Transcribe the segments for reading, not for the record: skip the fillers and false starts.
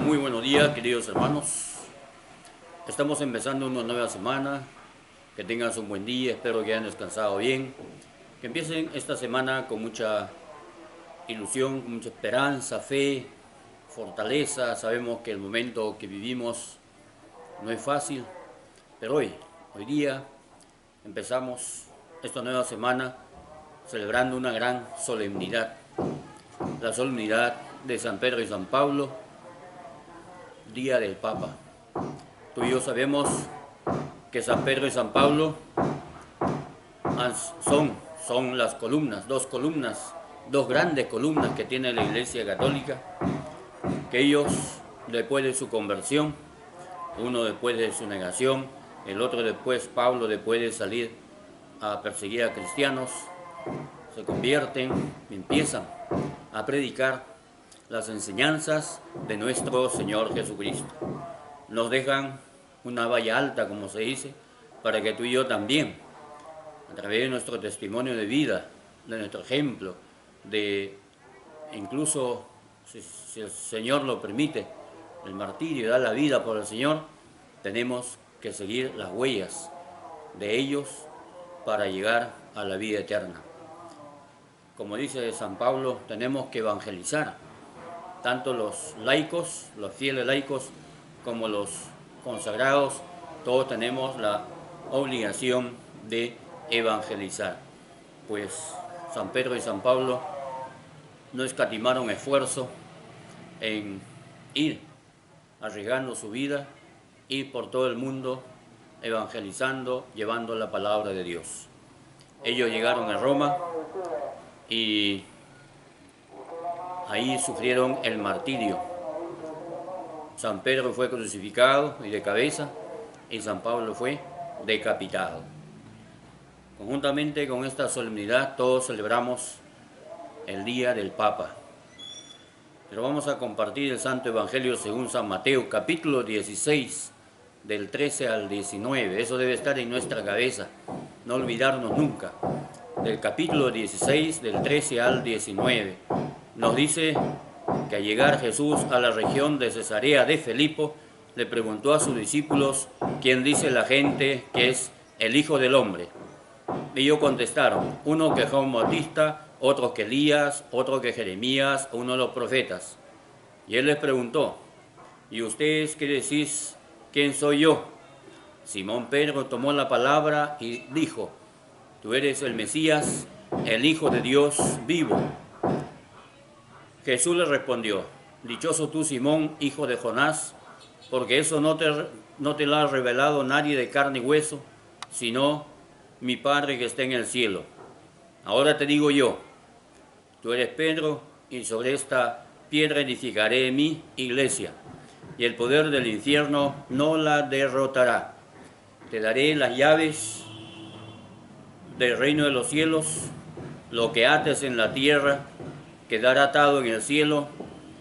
Muy buenos días, queridos hermanos. Estamos empezando una nueva semana. Que tengan un buen día, espero que hayan descansado bien. Que empiecen esta semana con mucha ilusión, con mucha esperanza, fe, fortaleza. Sabemos que el momento que vivimos no es fácil, pero hoy día, empezamos esta nueva semana celebrando una gran solemnidad. La solemnidad de San Pedro y San Pablo, Día del Papa. Tú y yo sabemos que San Pedro y San Pablo son las columnas, dos grandes columnas que tiene la Iglesia Católica, que ellos, después de su conversión, uno después de su negación, el otro después, Pablo, después de salir a perseguir a cristianos, se convierten, empiezan a predicar las enseñanzas de nuestro Señor Jesucristo. Nos dejan una valla alta, como se dice, para que tú y yo también, a través de nuestro testimonio de vida, de nuestro ejemplo, de incluso, si el Señor lo permite, el martirio, dar la vida por el Señor, tenemos que seguir las huellas de ellos para llegar a la vida eterna. Como dice San Pablo, tenemos que evangelizar, tanto los laicos, los fieles laicos, como los consagrados, todos tenemos la obligación de evangelizar. Pues San Pedro y San Pablo no escatimaron esfuerzo en ir arriesgando su vida, ir por todo el mundo evangelizando, llevando la palabra de Dios. Ellos llegaron a Roma y ahí sufrieron el martirio. San Pedro fue crucificado y de cabeza, y San Pablo fue decapitado. Conjuntamente con esta solemnidad todos celebramos el Día del Papa. Pero vamos a compartir el Santo Evangelio según San Mateo, capítulo 16, del 13 al 19. Eso debe estar en nuestra cabeza, no olvidarnos nunca. Del capítulo 16, del 13 al 19. Nos dice que al llegar Jesús a la región de Cesarea de Filipo, le preguntó a sus discípulos: ¿quién dice la gente que es el Hijo del Hombre? Ellos contestaron: uno que Juan Bautista, otro que Elías, otro que Jeremías, uno de los profetas. Y él les preguntó: ¿y ustedes qué decís? ¿Quién soy yo? Simón Pedro tomó la palabra y dijo: tú eres el Mesías, el Hijo de Dios vivo. Jesús le respondió: dichoso tú, Simón, hijo de Jonás, porque eso no te lo ha revelado nadie de carne y hueso, sino mi Padre que está en el cielo. Ahora te digo yo: tú eres Pedro, y sobre esta piedra edificaré mi iglesia, y el poder del infierno no la derrotará. Te daré las llaves del reino de los cielos. Lo que ates en la tierra quedará atado en el cielo,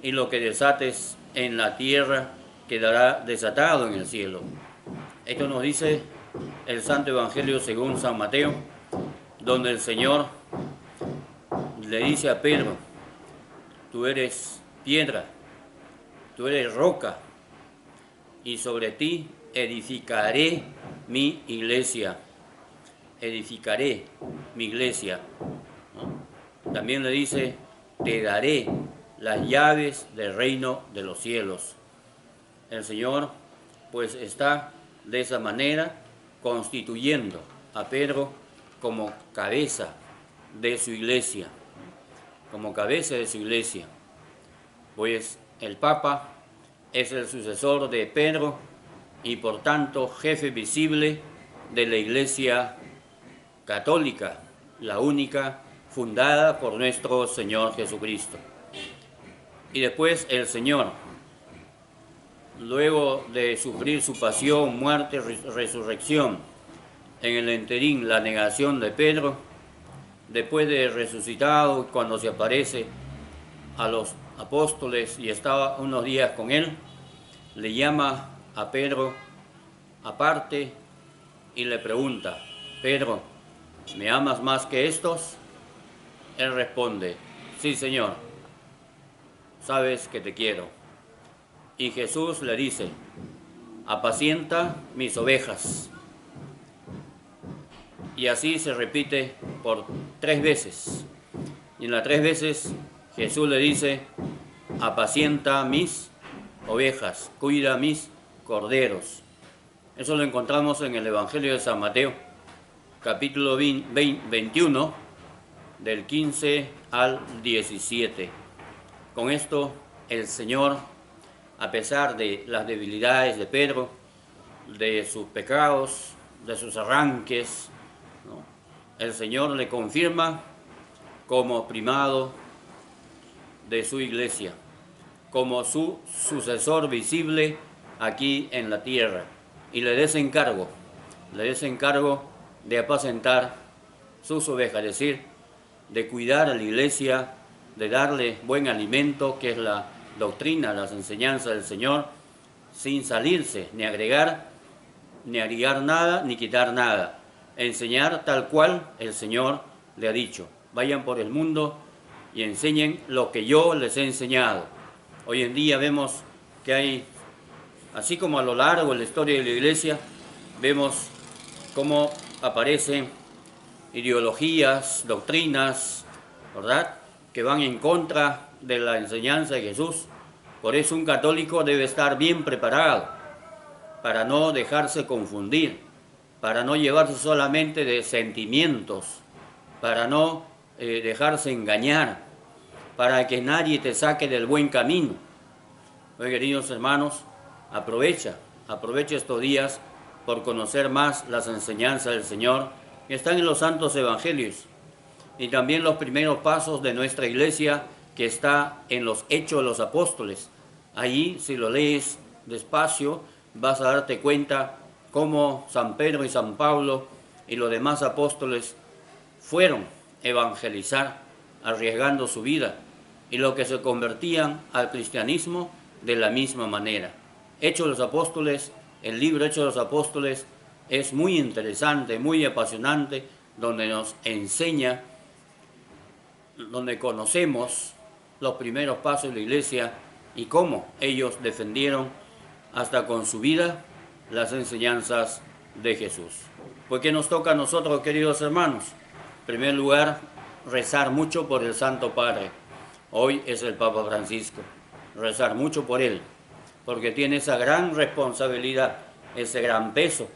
y lo que desates en la tierra quedará desatado en el cielo. Esto nos dice el Santo Evangelio según San Mateo, donde el Señor le dice a Pedro: tú eres piedra, tú eres roca, y sobre ti edificaré mi iglesia. Edificaré mi iglesia. También le dice: te daré las llaves del reino de los cielos. El Señor pues está de esa manera constituyendo a Pedro como cabeza de su iglesia, como cabeza de su iglesia. Pues el Papa es el sucesor de Pedro y por tanto jefe visible de la Iglesia Católica, la única fundada por nuestro Señor Jesucristo. Y después el Señor, luego de sufrir su pasión, muerte, resurrección, en el enterín, la negación de Pedro, después de resucitado, cuando se aparece a los apóstoles y estaba unos días con él, le llama a Pedro aparte y le pregunta: Pedro, ¿me amas más que estos? Él responde: sí, Señor, sabes que te quiero. Y Jesús le dice, apacienta mis ovejas. Y así se repite por 3 veces. Y en las 3 veces Jesús le dice, apacienta mis ovejas, cuida mis corderos. Eso lo encontramos en el Evangelio de San Mateo, capítulo 21, del 15 al 17. Con esto el Señor, a pesar de las debilidades de Pedro, de sus pecados, de sus arranques, ¿no?, el Señor le confirma como primado de su iglesia, como su sucesor visible aquí en la tierra, y le desencargo de apacentar sus ovejas, es decir, de cuidar a la iglesia, de darle buen alimento, que es la doctrina, las enseñanzas del Señor, sin salirse, ni agregar nada, ni quitar nada. Enseñar tal cual el Señor le ha dicho. Vayan por el mundo y enseñen lo que yo les he enseñado. Hoy en día vemos que hay, así como a lo largo de la historia de la iglesia, vemos cómo aparecen ideologías, doctrinas, ¿verdad?, que van en contra de la enseñanza de Jesús. Por eso un católico debe estar bien preparado para no dejarse confundir, para no llevarse solamente de sentimientos, para no dejarse engañar, para que nadie te saque del buen camino. Hoy, queridos hermanos, aprovecha estos días por conocer más las enseñanzas del Señor que están en los santos evangelios y también los primeros pasos de nuestra iglesia, que está en los Hechos de los Apóstoles. Allí, si lo lees despacio, vas a darte cuenta cómo San Pedro y San Pablo y los demás apóstoles fueron a evangelizar, arriesgando su vida, y los que se convertían al cristianismo de la misma manera. Hechos de los Apóstoles, el libro Hechos de los Apóstoles, es muy interesante, muy apasionante, donde nos enseña, donde conocemos los primeros pasos de la iglesia y cómo ellos defendieron hasta con su vida las enseñanzas de Jesús. ¿Por qué nos toca a nosotros, queridos hermanos? En primer lugar, rezar mucho por el Santo Padre. Hoy es el Papa Francisco. Rezar mucho por él, porque tiene esa gran responsabilidad, ese gran peso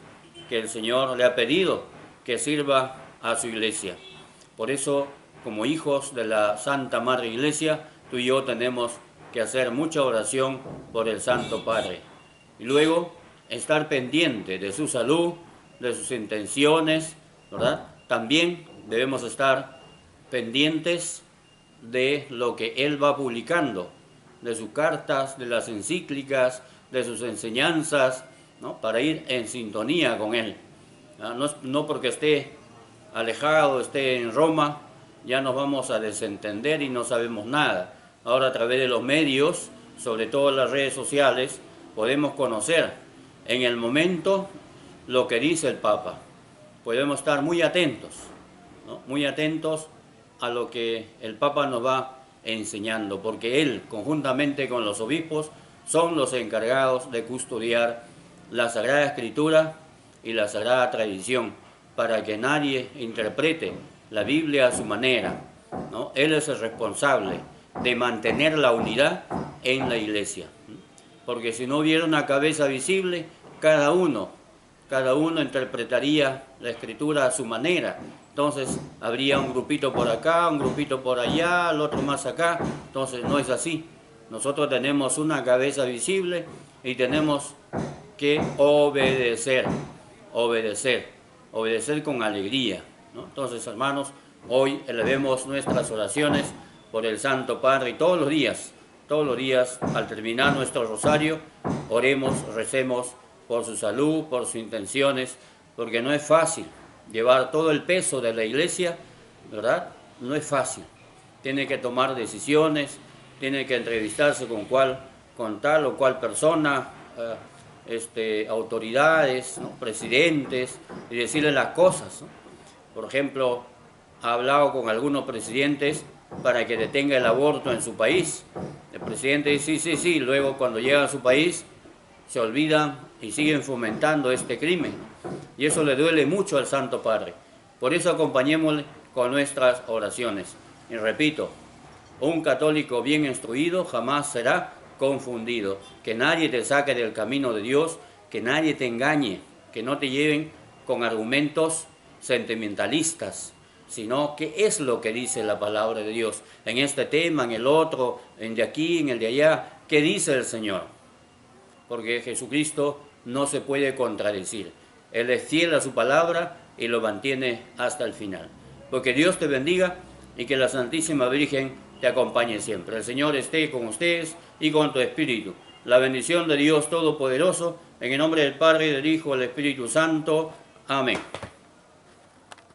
que el Señor le ha pedido que sirva a su iglesia. Por eso, como hijos de la Santa Madre Iglesia, tú y yo tenemos que hacer mucha oración por el Santo Padre. Y luego, estar pendiente de su salud, de sus intenciones, ¿verdad? También debemos estar pendientes de lo que él va publicando, de sus cartas, de las encíclicas, de sus enseñanzas, ¿no?, para ir en sintonía con él. No porque esté alejado, esté en Roma, ya nos vamos a desentender y no sabemos nada. Ahora, a través de los medios, sobre todo las redes sociales, podemos conocer en el momento lo que dice el Papa. Podemos estar muy atentos, ¿no?, muy atentos a lo que el Papa nos va enseñando, porque él, conjuntamente con los obispos, son los encargados de custodiar la Sagrada Escritura y la Sagrada Tradición, para que nadie interprete la Biblia a su manera, ¿no? Él es el responsable de mantener la unidad en la iglesia, porque si no hubiera una cabeza visible, cada uno interpretaría la Escritura a su manera. Entonces habría un grupito por acá, un grupito por allá, el otro más acá. Entonces no es así. Nosotros tenemos una cabeza visible y tenemos que obedecer con alegría, ¿no? Entonces, hermanos, hoy elevemos nuestras oraciones por el Santo Padre y todos los días, al terminar nuestro rosario, oremos, recemos por su salud, por sus intenciones, porque no es fácil llevar todo el peso de la iglesia, ¿verdad? No es fácil. Tiene que tomar decisiones, tiene que entrevistarse con tal o cual persona, autoridades, ¿no?, presidentes, y decirles las cosas, ¿no? Por ejemplo, ha hablado con algunos presidentes para que detenga el aborto en su país. El presidente dice sí, sí, sí, luego cuando llega a su país se olvidan y siguen fomentando este crimen. Y eso le duele mucho al Santo Padre. Por eso acompañémosle con nuestras oraciones. Y repito, un católico bien instruido jamás será confundido. Que nadie te saque del camino de Dios, que nadie te engañe, que no te lleven con argumentos sentimentalistas, sino qué es lo que dice la palabra de Dios en este tema, en el otro, en de aquí, en el de allá. ¿Qué dice el Señor? Porque Jesucristo no se puede contradecir. Él es fiel a su palabra y lo mantiene hasta el final. Porque Dios te bendiga y que la Santísima Virgen te acompañe siempre. El Señor esté con ustedes y con tu espíritu. La bendición de Dios Todopoderoso, en el nombre del Padre, del Hijo y del Espíritu Santo. Amén.